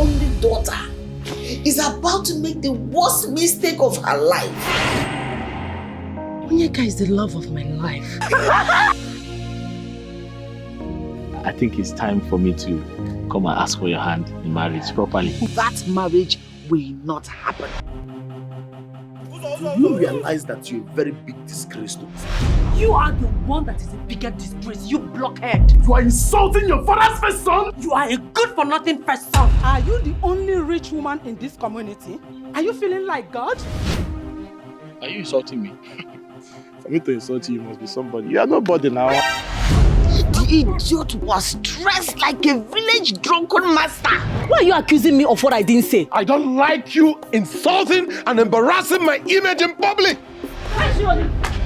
only daughter is about to make the worst mistake of her life. Onyeka is the love of my life. I think it's time for me to come and ask for your hand in marriage properly. That marriage will not happen. Do you realize that you're a very big disgrace to us? You are the one that is a bigger disgrace, you blockhead. You are insulting your father's first son? You are a good-for-nothing first son. Are you the only rich woman in this community? Are you feeling like God? Are you insulting me? For me to insult you, you must be somebody. You are nobody now. The idiot was dressed like a village drunken master. Why are you accusing me of what I didn't say? I don't like you insulting and embarrassing my image in public.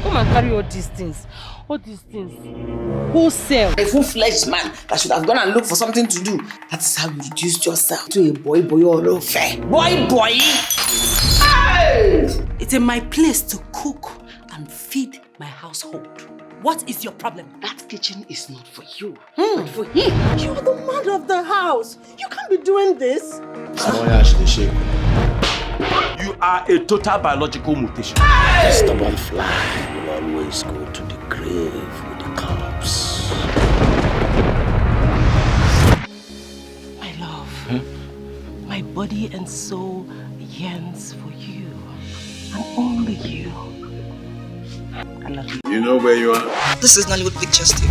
Come and carry all these things. All these things. Wholesale. A full-fledged man that should have gone and looked for something to do. That is how you reduced yourself to a boy all over. Boy! Hey! It's in my place to cook and feed my household. What is your problem? That kitchen is not for you, but for him. You're the man of the house. You can't be doing this. You are a total biological mutation. The stubborn fly will always go to the grave with the corpse. My love, my body and soul yearns for you, and only you. I love you. You know where you are? This is Nollywood Pictures TV.